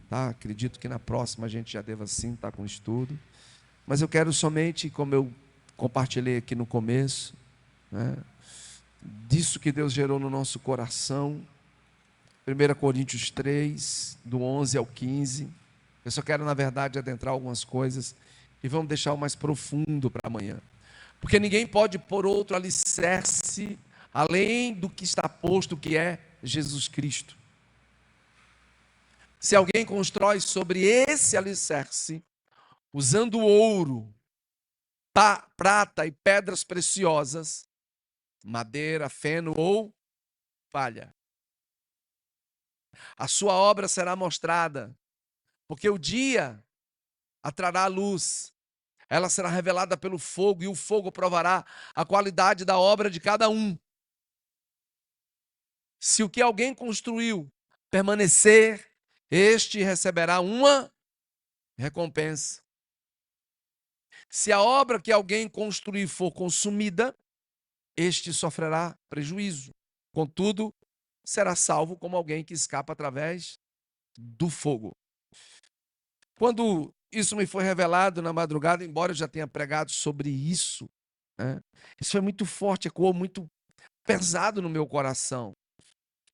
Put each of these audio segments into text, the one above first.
tá? Acredito que na próxima a gente já deva sim estar com estudo. Mas eu quero somente, como eu compartilhei aqui no começo, né, disso que Deus gerou no nosso coração, 1 Coríntios 3, do 11 ao 15. Eu só quero, na verdade, adentrar algumas coisas e vamos deixar o mais profundo para amanhã. Porque ninguém pode pôr outro alicerce além do que está posto, que é Jesus Cristo. Se alguém constrói sobre esse alicerce, usando ouro, prata e pedras preciosas, madeira, feno ou palha, a sua obra será mostrada, porque o dia a trará a luz, ela será revelada pelo fogo, e o fogo provará a qualidade da obra de cada um. Se o que alguém construiu permanecer, este receberá uma recompensa. Se a obra que alguém construir for consumida, este sofrerá prejuízo. Contudo, será salvo como alguém que escapa através do fogo. Quando isso me foi revelado na madrugada, embora eu já tenha pregado sobre isso, né, isso foi muito forte, ecoou muito pesado no meu coração.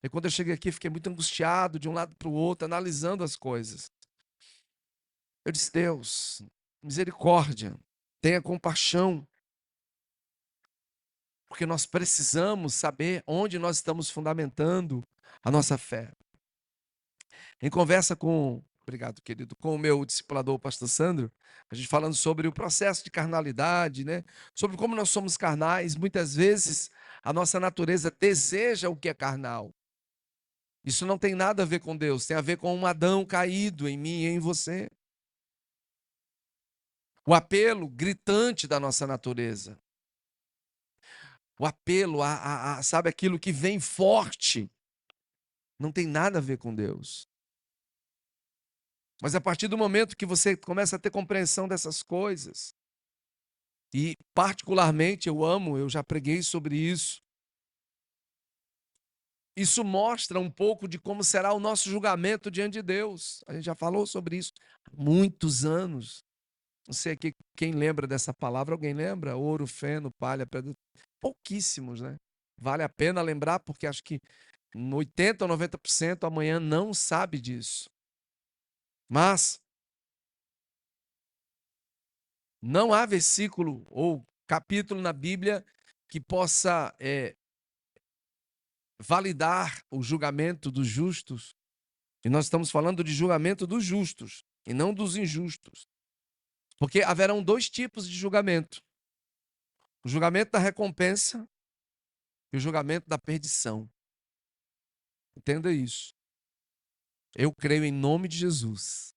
E quando eu cheguei aqui, fiquei muito angustiado de um lado para o outro, analisando as coisas. Eu disse: Deus, misericórdia, tenha compaixão, porque nós precisamos saber onde nós estamos fundamentando a nossa fé. Em conversa com, obrigado, querido, com o meu discipulador, o pastor Sandro, a gente falando sobre o processo de carnalidade, né? Sobre como nós somos carnais, muitas vezes a nossa natureza deseja o que é carnal. Isso não tem nada a ver com Deus, tem a ver com um Adão caído em mim e em você. O apelo gritante da nossa natureza. O apelo sabe, aquilo que vem forte. Não tem nada a ver com Deus. Mas a partir do momento que você começa a ter compreensão dessas coisas, e particularmente eu já preguei sobre isso, isso mostra um pouco de como será o nosso julgamento diante de Deus. A gente já falou sobre isso há muitos anos. Não sei aqui quem lembra dessa palavra. Alguém lembra? Ouro, feno, palha, pedra. Pouquíssimos, né? Vale a pena lembrar, porque acho que 80% ou 90% amanhã não sabe disso. Mas não há versículo ou capítulo na Bíblia que possa validar o julgamento dos justos. E nós estamos falando de julgamento dos justos e não dos injustos. Porque haverão dois tipos de julgamento: o julgamento da recompensa e o julgamento da perdição. Entenda isso. Eu creio em nome de Jesus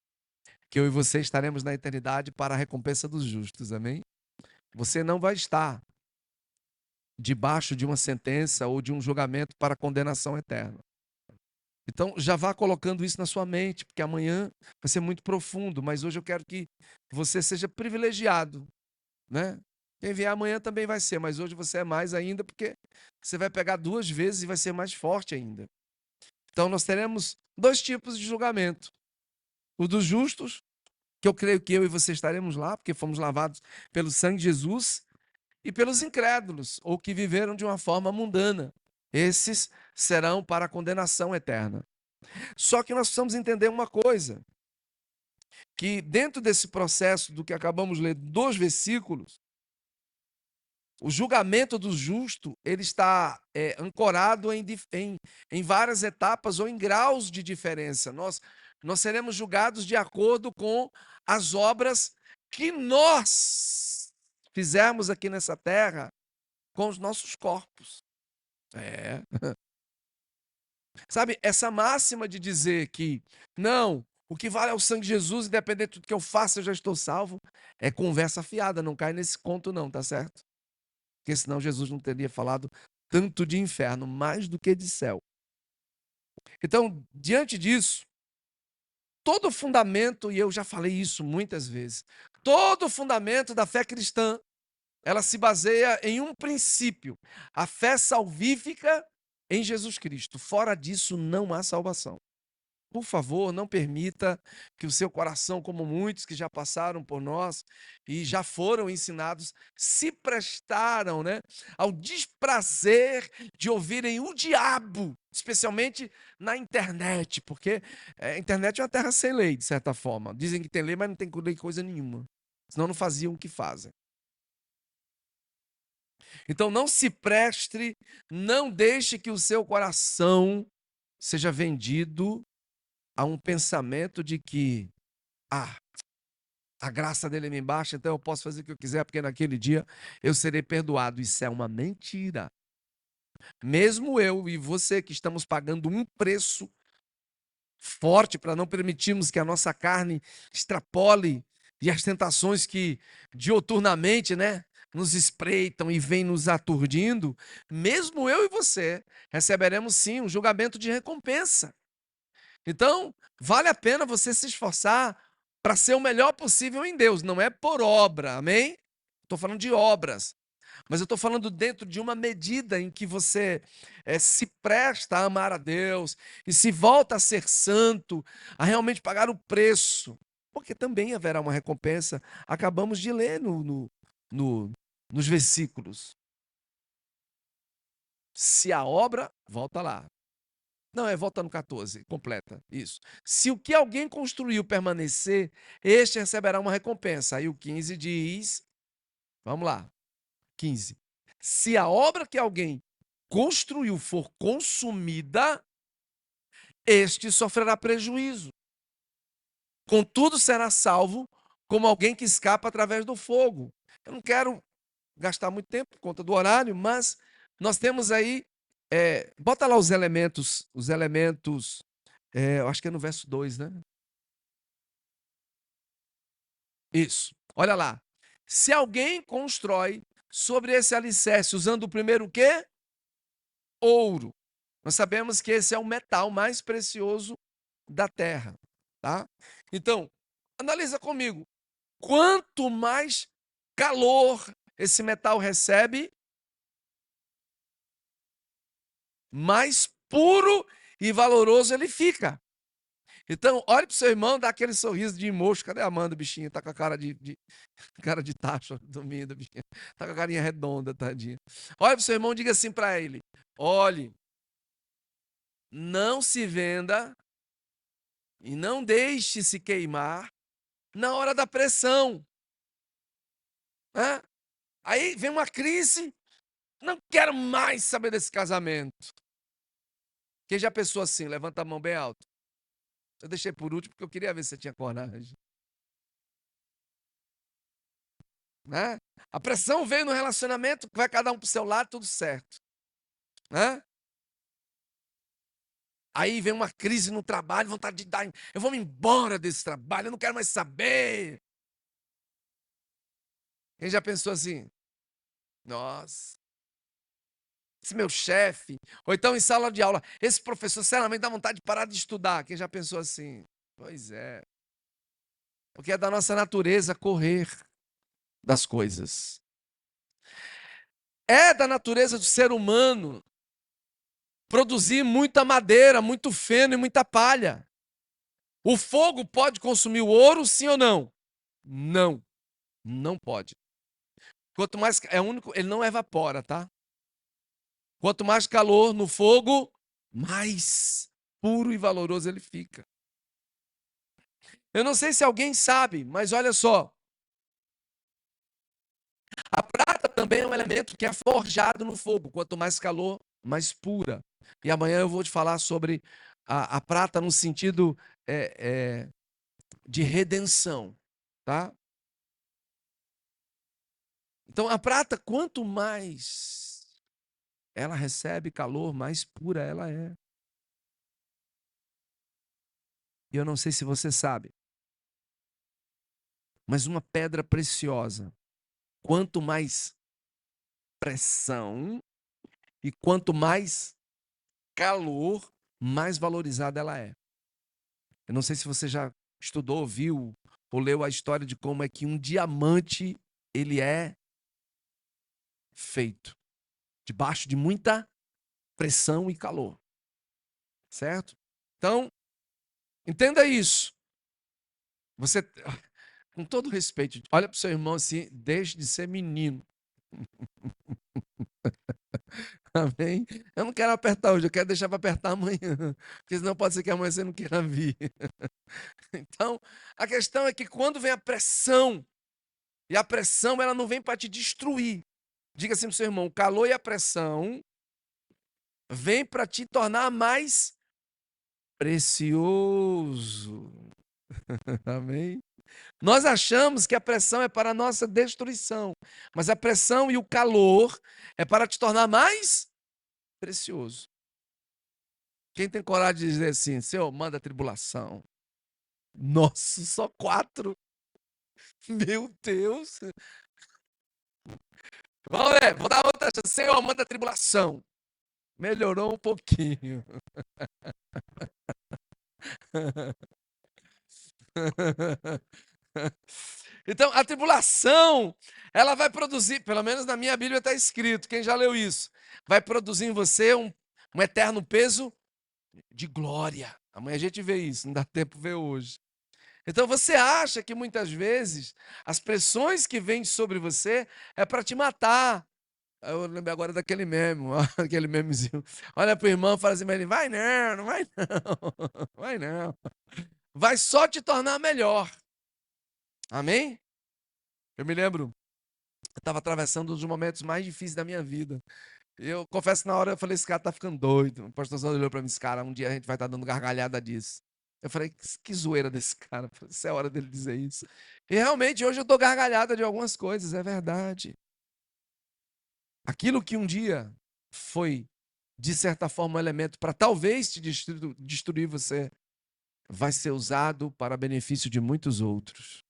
que eu e você estaremos na eternidade para a recompensa dos justos, amém? Você não vai estar debaixo de uma sentença ou de um julgamento para condenação eterna. Então, já vá colocando isso na sua mente, porque amanhã vai ser muito profundo, mas hoje eu quero que você seja privilegiado, né? Quem vier amanhã também vai ser, mas hoje você é mais ainda, porque você vai pegar duas vezes e vai ser mais forte ainda. Então, nós teremos dois tipos de julgamento: o dos justos, que eu creio que eu e você estaremos lá, porque fomos lavados pelo sangue de Jesus, e pelos incrédulos, ou que viveram de uma forma mundana. Esses serão para a condenação eterna. Só que nós precisamos entender uma coisa, que dentro desse processo do que acabamos de ler, dos versículos, o julgamento do justo, ele está ancorado em várias etapas ou em graus de diferença. Nós seremos julgados de acordo com as obras que nós fizermos aqui nessa terra com os nossos corpos. Sabe, essa máxima de dizer que, não, o que vale é o sangue de Jesus, independente do que eu faça, eu já estou salvo, é conversa fiada, não cai nesse conto não, tá certo? Porque senão Jesus não teria falado tanto de inferno, mais do que de céu. Então, diante disso, todo o fundamento, e eu já falei isso muitas vezes, todo o fundamento da fé cristã, ela se baseia em um princípio: a fé salvífica em Jesus Cristo. Fora disso, não há salvação. Por favor, não permita que o seu coração, como muitos que já passaram por nós e já foram ensinados, se prestaram, né, ao desprazer de ouvirem o diabo, especialmente na internet, porque a internet é uma terra sem lei, de certa forma. Dizem que tem lei, mas não tem lei coisa nenhuma. Senão não faziam o que fazem. Então não se preste, não deixe que o seu coração seja vendido a um pensamento de que, ah, a graça dele me baixa, então eu posso fazer o que eu quiser, porque naquele dia eu serei perdoado. Isso é uma mentira. Mesmo eu e você que estamos pagando um preço forte para não permitirmos que a nossa carne extrapole e as tentações que dioturnamente, né, nos espreitam e vêm nos aturdindo, mesmo eu e você receberemos sim um julgamento de recompensa. Então, vale a pena você se esforçar para ser o melhor possível em Deus. Não é por obra, amém? Estou falando de obras. Mas eu estou falando dentro de uma medida em que você se presta a amar a Deus e se volta a ser santo, a realmente pagar o preço. Porque também haverá uma recompensa. Acabamos de ler no, nos versículos. Se a obra, volta lá. Não, volta no 14, completa, isso. Se o que alguém construiu permanecer, este receberá uma recompensa. Aí o 15 diz, vamos lá, 15. Se a obra que alguém construiu for consumida, este sofrerá prejuízo. Contudo, será salvo como alguém que escapa através do fogo. Eu não quero gastar muito tempo por conta do horário, mas nós temos aí, bota lá os elementos, eu acho que é no verso 2, né? Isso. Olha lá. Se alguém constrói sobre esse alicerce usando o primeiro o quê? Ouro. Nós sabemos que esse é o metal mais precioso da terra, tá? Então, analisa comigo. Quanto mais calor esse metal recebe, mais puro e valoroso ele fica. Então, olhe para o seu irmão, dá aquele sorriso de mocho. Cadê a Amanda, bichinha? Tá com a cara cara de tacho dormindo, bichinha. Tá com a carinha redonda, tadinha. Olhe para o seu irmão e diga assim para ele: olhe, não se venda e não deixe se queimar na hora da pressão. Né? Aí vem uma crise, não quero mais saber desse casamento. Quem já pensou assim? Levanta a mão bem alto. Eu deixei por último porque eu queria ver se você tinha coragem. Né? A pressão veio no relacionamento, vai cada um pro seu lado, tudo certo. Né? Aí vem uma crise no trabalho, vontade de dar. Eu vou me embora desse trabalho, eu não quero mais saber. Quem já pensou assim? Nossa, esse meu chefe. Ou então em sala de aula, esse professor, sinceramente, dá vontade de parar de estudar. Quem já pensou assim? Pois é. Porque é da nossa natureza correr das coisas. É da natureza do ser humano produzir muita madeira, muito feno e muita palha. O fogo pode consumir o ouro, sim ou não? Não, não pode. Quanto mais é único, ele não evapora, tá? Quanto mais calor no fogo, mais puro e valoroso ele fica. Eu não sei se alguém sabe, mas olha só. A prata também é um elemento que é forjado no fogo. Quanto mais calor, mais pura. E amanhã eu vou te falar sobre a prata no sentido de redenção, tá? Então a prata, quanto mais ela recebe calor, mais pura ela é. E eu não sei se você sabe, mas uma pedra preciosa, quanto mais pressão e quanto mais calor, mais valorizada ela é. Eu não sei se você já estudou, viu ou leu a história de como é que um diamante ele é feito debaixo de muita pressão e calor, certo? Então, Entenda isso. Você, com todo respeito, olha para o seu irmão assim, deixe de ser menino. Amém? Eu não quero apertar hoje, eu quero deixar para apertar amanhã. Porque senão pode ser que amanhã você não queira vir. Então, a questão é que quando vem a pressão, e a pressão ela não vem para te destruir. Diga assim para o seu irmão, o calor e a pressão vem para te tornar mais precioso. Amém? Nós achamos que a pressão é para a nossa destruição, mas a pressão e o calor é para te tornar mais precioso. Quem tem coragem de dizer assim, Senhor, manda tribulação? Nossa, só 4? Meu Deus. Vou dar outra chance. Senhor, manda tribulação. Melhorou um pouquinho. Então, a tribulação, ela vai produzir, pelo menos na minha Bíblia está escrito, quem já leu isso, vai produzir em você um eterno peso de glória. Amanhã a gente vê isso, não dá tempo ver hoje. Então você acha que muitas vezes as pressões que vêm sobre você é para te matar. Eu lembro agora daquele meme, aquele memezinho. Olha pro irmão e fala assim, mas ele vai não, não vai não, vai não. Vai só te tornar melhor. Amém? Eu me lembro, eu estava atravessando um dos momentos mais difíceis da minha vida. Eu confesso que na hora eu falei, esse cara tá ficando doido. O pastor Zé olhou para mim, esse cara, um dia a gente vai estar dando gargalhada disso. Eu falei, que zoeira desse cara, isso é hora dele dizer isso. E realmente hoje eu dou gargalhada de algumas coisas, é verdade. Aquilo que um dia foi, de certa forma, um elemento para talvez te destruir você, vai ser usado para benefício de muitos outros.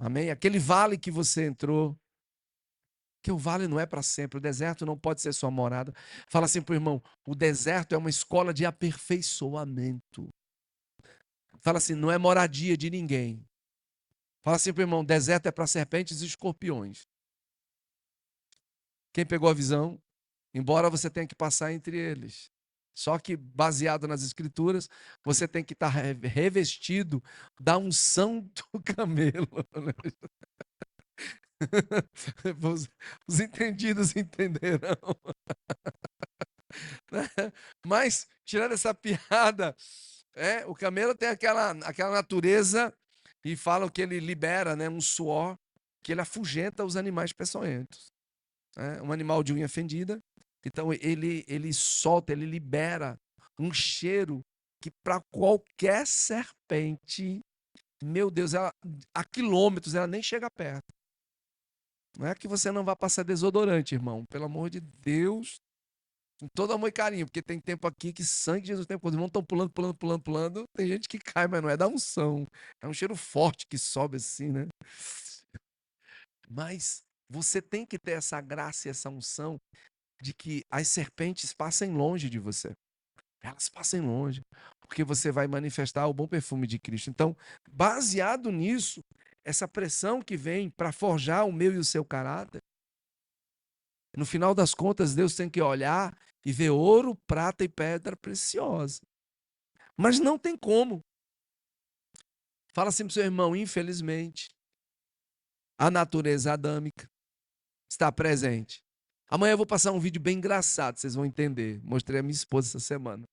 Amém? Aquele vale que você entrou, que o vale não é para sempre, o deserto não pode ser sua morada. Fala assim para o irmão, o deserto é uma escola de aperfeiçoamento. Fala assim, não é moradia de ninguém. Fala assim para o irmão, deserto é para serpentes e escorpiões. Quem pegou a visão? Embora você tenha que passar entre eles. Só que, baseado nas escrituras, você tem que estar revestido da unção do camelo. Os entendidos entenderão. Mas, tirando essa piada, o camelo tem aquela natureza, e falam que ele libera, né, um suor, que ele afugenta os animais peçonhentos. Um animal de unha fendida, então ele solta, ele libera um cheiro que para qualquer serpente, meu Deus, ela, a quilômetros ela nem chega perto. Não é que você não vá passar desodorante, irmão, pelo amor de Deus, com todo amor e carinho, porque tem tempo aqui que sangue de Jesus tem, quando os irmãos estão pulando, tem gente que cai, mas não é da unção, é um cheiro forte que sobe assim, né? Mas você tem que ter essa graça e essa unção de que as serpentes passem longe de você. Elas passem longe, porque você vai manifestar o bom perfume de Cristo. Então, baseado nisso, essa pressão que vem para forjar o meu e o seu caráter, no final das contas, Deus tem que olhar e ver ouro, prata e pedra preciosa. Mas não tem como. Fala assim para o seu irmão, infelizmente, a natureza adâmica está presente. Amanhã eu vou passar um vídeo bem engraçado, vocês vão entender. Mostrei a minha esposa essa semana.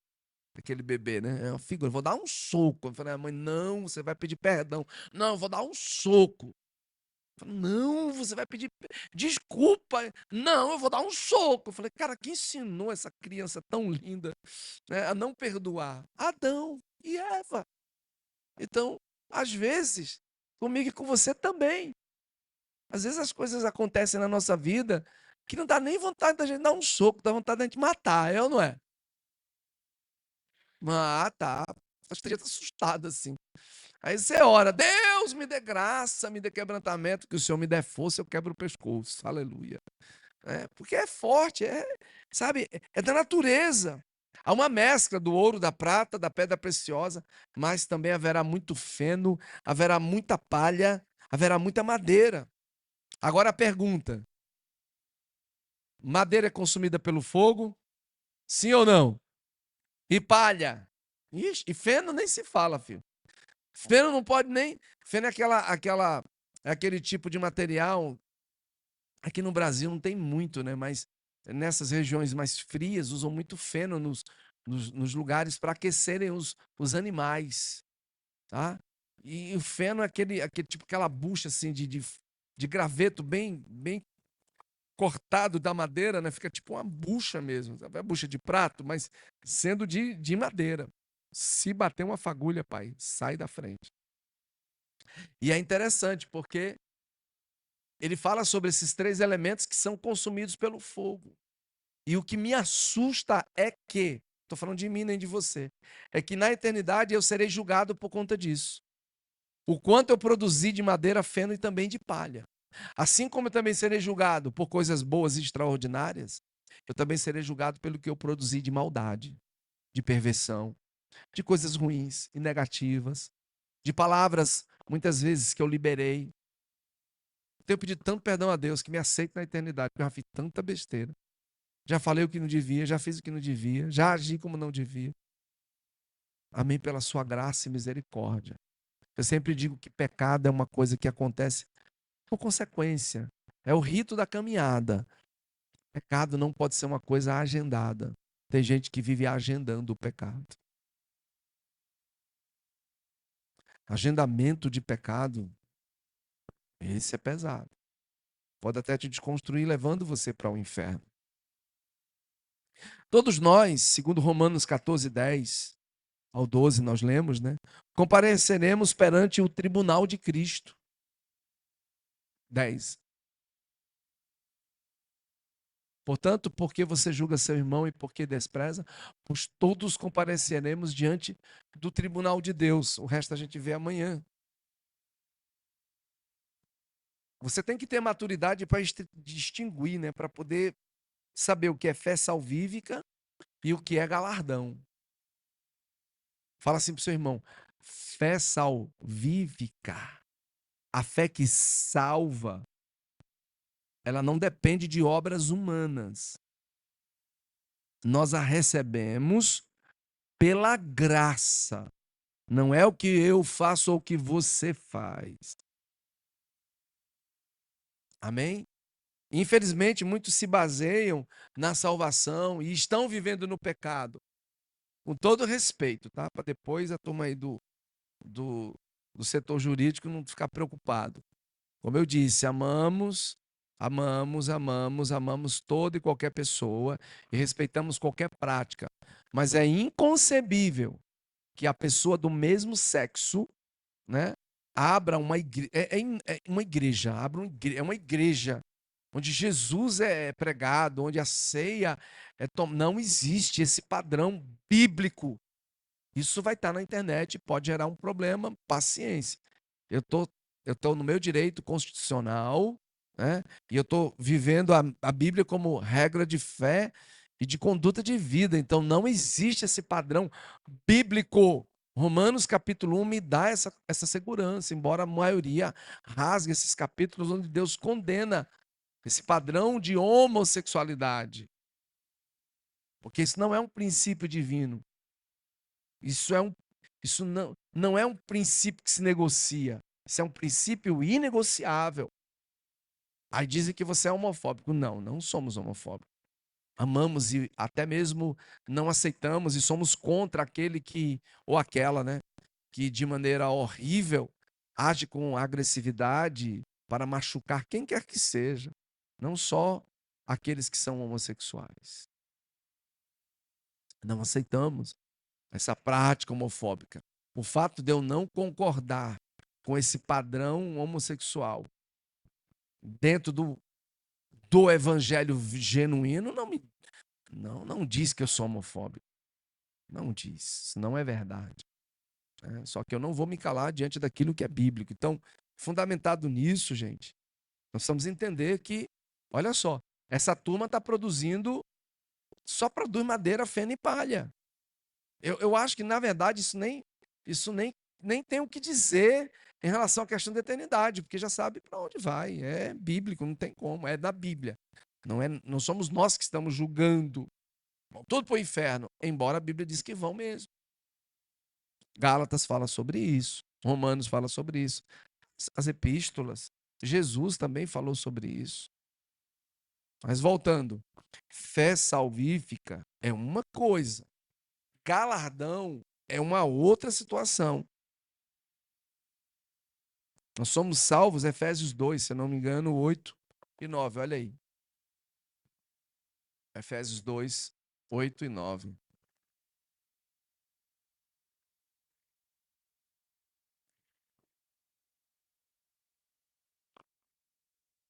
Aquele bebê, né? É uma figura. Vou dar um soco. Eu falei, mãe, não, você vai pedir perdão. Não, eu vou dar um soco. Eu falei, não, você vai pedir desculpa. Não, eu vou dar um soco. Eu falei, cara, quem ensinou essa criança tão linda, né, a não perdoar? Adão e Eva. Então, às vezes, comigo e com você também. Às vezes as coisas acontecem na nossa vida que não dá nem vontade da gente dar um soco, dá vontade da gente matar, é ou não é? Ah, tá. Acho que já tá assustado assim. Aí você ora, Deus me dê graça, me dê quebrantamento, que o Senhor me dê força, eu quebro o pescoço. Aleluia. Porque é forte, sabe, é da natureza. Há uma mescla do ouro, da prata, da pedra preciosa, mas também haverá muito feno, haverá muita palha, haverá muita madeira. Agora a pergunta: madeira é consumida pelo fogo? Sim ou não? E palha? Ixi, e feno nem se fala, filho. Feno não pode nem. Feno é é aquele tipo de material. Aqui no Brasil não tem muito, né? Mas nessas regiões mais frias usam muito feno nos lugares para aquecerem os animais, tá? E o feno é aquele tipo, aquela bucha assim de graveto bem cortado da madeira, né? Fica tipo uma bucha mesmo, sabe? É bucha de prato, mas sendo de madeira. Se bater uma fagulha, pai, sai da frente. E é interessante porque ele fala sobre esses três elementos que são consumidos pelo fogo. E o que me assusta é que, estou falando de mim nem de você, é que na eternidade eu serei julgado por conta disso. O quanto eu produzi de madeira, feno e também de palha. Assim como eu também serei julgado por coisas boas e extraordinárias, eu também serei julgado pelo que eu produzi de maldade, de perversão, de coisas ruins e negativas, de palavras, muitas vezes, que eu liberei. Tenho pedido tanto perdão a Deus que me aceite na eternidade, porque eu já fiz tanta besteira. Já falei o que não devia, já fiz o que não devia, já agi como não devia. Amém pela sua graça e misericórdia. Eu sempre digo que pecado é uma coisa que acontece por consequência. É o rito da caminhada. Pecado não pode ser uma coisa agendada. Tem gente que vive agendando o pecado. Agendamento de pecado, esse é pesado. Pode até te desconstruir, levando você para o inferno. Todos nós, segundo Romanos 14:10 ao 12, nós lemos, né? Compareceremos perante o tribunal de Cristo. 10. Portanto, porque você julga seu irmão e porque despreza, pois todos compareceremos diante do tribunal de Deus. O resto a gente vê amanhã. Você tem que ter maturidade para distinguir, né? Para poder saber o que é fé salvífica e o que é galardão. Fala assim para o seu irmão: fé salvífica, a fé que salva, ela não depende de obras humanas. Nós a recebemos pela graça. Não é o que eu faço ou o que você faz. Amém? Infelizmente, muitos se baseiam na salvação e estão vivendo no pecado. Com todo respeito, tá? Para depois a turma aí do, do setor jurídico não ficar preocupado. Como eu disse, amamos toda e qualquer pessoa e respeitamos qualquer prática. Mas é inconcebível que a pessoa do mesmo sexo, né, abra uma igreja, uma igreja, é uma igreja onde Jesus é pregado, onde a ceia não existe esse padrão bíblico. Isso vai estar na internet, pode gerar um problema, paciência. Eu tô, eu tô no meu direito constitucional, né? E eu tô vivendo a Bíblia como regra de fé e de conduta de vida. Então não existe esse padrão bíblico. Romanos capítulo 1 me dá essa segurança, embora a maioria rasgue esses capítulos onde Deus condena esse padrão de homossexualidade. Porque isso não é um princípio divino. Isso não é um princípio que se negocia. Isso é um princípio inegociável. Aí dizem que você é homofóbico. Não, não somos homofóbicos. Amamos e até mesmo não aceitamos e somos contra aquele que, ou aquela, né, que de maneira horrível age com agressividade para machucar quem quer que seja, não só aqueles que são homossexuais. Não aceitamos essa prática homofóbica. O fato de eu não concordar com esse padrão homossexual dentro do evangelho genuíno não diz que eu sou homofóbico. Não diz. Isso não é verdade. Só que eu não vou me calar diante daquilo que é bíblico. Então, fundamentado nisso, gente, nós precisamos entender que, olha só, essa turma está produzindo, só produz madeira, feno e palha. Eu acho que, na verdade, isso nem tem o que dizer em relação à questão da eternidade, porque já sabe para onde vai. É bíblico, não tem como, é da Bíblia. Não somos nós que estamos julgando. Vão tudo para o inferno, embora a Bíblia diz que vão mesmo. Gálatas fala sobre isso. Romanos fala sobre isso. As epístolas. Jesus também falou sobre isso. Mas voltando, fé salvífica é uma coisa, galardão é uma outra situação. Nós somos salvos, Efésios 2, se eu não me engano, 8 e 9, olha aí. Efésios 2, 8 e 9.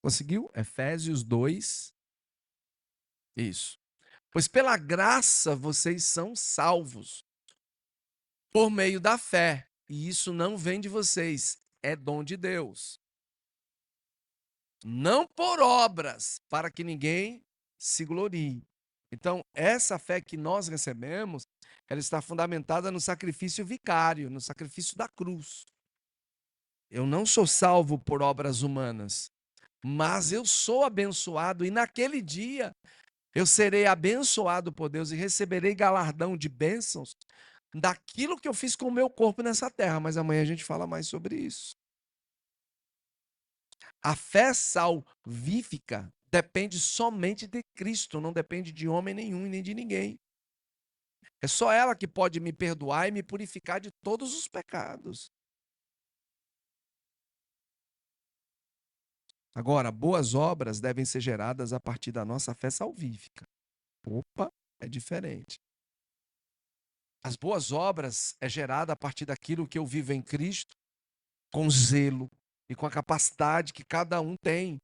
Conseguiu? Efésios 2, isso. Pois pela graça vocês são salvos, por meio da fé. E isso não vem de vocês, é dom de Deus. Não por obras, para que ninguém se glorie. Então, essa fé que nós recebemos, ela está fundamentada no sacrifício vicário, no sacrifício da cruz. Eu não sou salvo por obras humanas, mas eu sou abençoado e naquele dia eu serei abençoado por Deus e receberei galardão de bênçãos daquilo que eu fiz com o meu corpo nessa terra, mas amanhã a gente fala mais sobre isso. A fé salvífica depende somente de Cristo, não depende de homem nenhum e nem de ninguém. É só ela que pode me perdoar e me purificar de todos os pecados. Agora, boas obras devem ser geradas a partir da nossa fé salvífica. Opa, é diferente. As boas obras é gerada a partir daquilo que eu vivo em Cristo, com zelo e com a capacidade que cada um tem.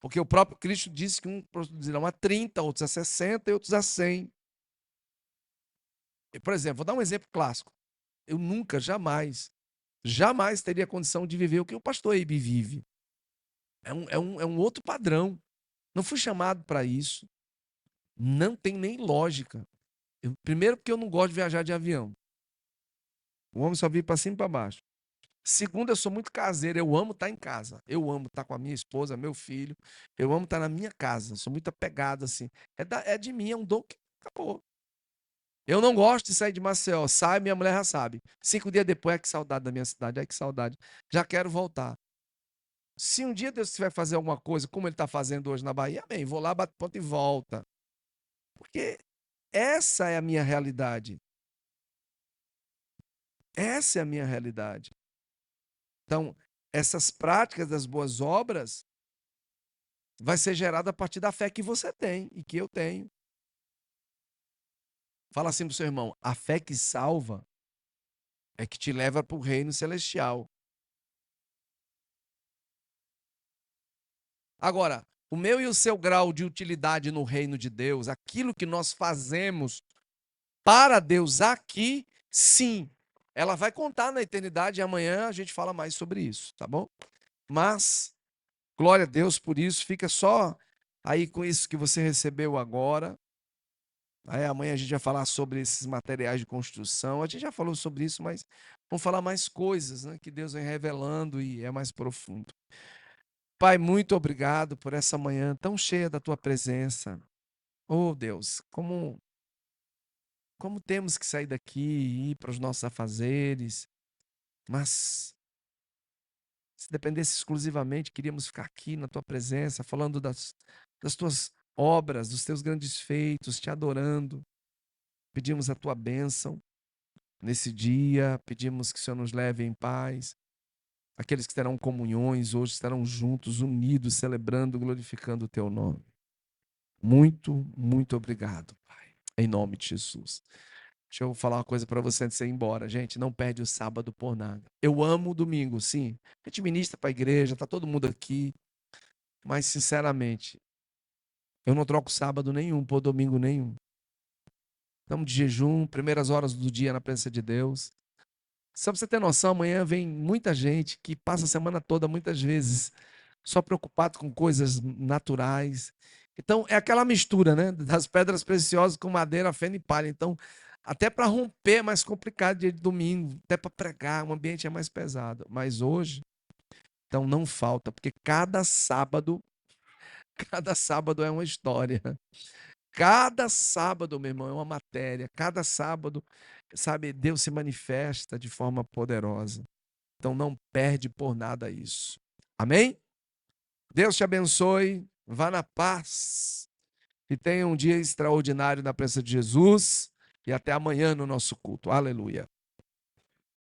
Porque o próprio Cristo disse que uns produzirão a 30, outros a 60 e outros a 100. Por exemplo, vou dar um exemplo clássico. Eu nunca, jamais teria condição de viver o que o pastor Eibe vive. É um outro padrão. Não fui chamado para isso. Não tem nem lógica. Primeiro, porque eu não gosto de viajar de avião. O homem só vive para cima e para baixo. Segundo, eu sou muito caseiro. Eu amo estar em casa. Eu amo estar com a minha esposa, meu filho. Eu amo estar na minha casa. Sou muito apegado, assim. É de mim, é um dom que acabou. Eu não gosto de sair de Maceió. Sai, minha mulher já sabe. 5 dias depois, que saudade da minha cidade. Que saudade. Já quero voltar. Se um dia Deus estiver fazer alguma coisa, como ele está fazendo hoje na Bahia, amém. Vou lá, bato ponto e volta. Porque essa é a minha realidade. Essa é a minha realidade. Então, essas práticas das boas obras vai ser gerada a partir da fé que você tem e que eu tenho. Fala assim para o seu irmão, a fé que salva é que te leva para o reino celestial. Agora, o meu e o seu grau de utilidade no reino de Deus, aquilo que nós fazemos para Deus aqui, sim, ela vai contar na eternidade e amanhã a gente fala mais sobre isso, tá bom? Mas, glória a Deus por isso, fica só aí com isso que você recebeu agora. Aí amanhã a gente vai falar sobre esses materiais de construção. A gente já falou sobre isso, mas vamos falar mais coisas, né, que Deus vem revelando e é mais profundo. Pai, muito obrigado por essa manhã tão cheia da tua presença. Oh, Deus, como temos que sair daqui e ir para os nossos afazeres, mas se dependesse exclusivamente, queríamos ficar aqui na tua presença, falando das tuas obras, dos teus grandes feitos, te adorando. Pedimos a tua bênção nesse dia, pedimos que o Senhor nos leve em paz. Aqueles que terão comunhões hoje estarão juntos, unidos, celebrando, glorificando o teu nome. Muito, muito obrigado, Pai. Em nome de Jesus. Deixa eu falar uma coisa para você antes de você ir embora. Gente, não perde o sábado por nada. Eu amo o domingo, sim. A gente ministra para a igreja, tá todo mundo aqui. Mas, sinceramente, eu não troco sábado nenhum por domingo nenhum. Estamos de jejum, primeiras horas do dia na presença de Deus. Só para você ter noção, amanhã vem muita gente que passa a semana toda, muitas vezes, só preocupado com coisas naturais. Então, é aquela mistura, né? Das pedras preciosas com madeira, feno e palha. Então, até para romper é mais complicado dia de domingo, até para pregar, o ambiente é mais pesado. Mas hoje, então não falta, porque cada sábado é uma história. Cada sábado, meu irmão, é uma matéria. Cada sábado Sabe, Deus se manifesta de forma poderosa. Então não perde por nada isso. Amém? Deus te abençoe. Vá na paz. E tenha um dia extraordinário na presença de Jesus. E até amanhã no nosso culto. Aleluia.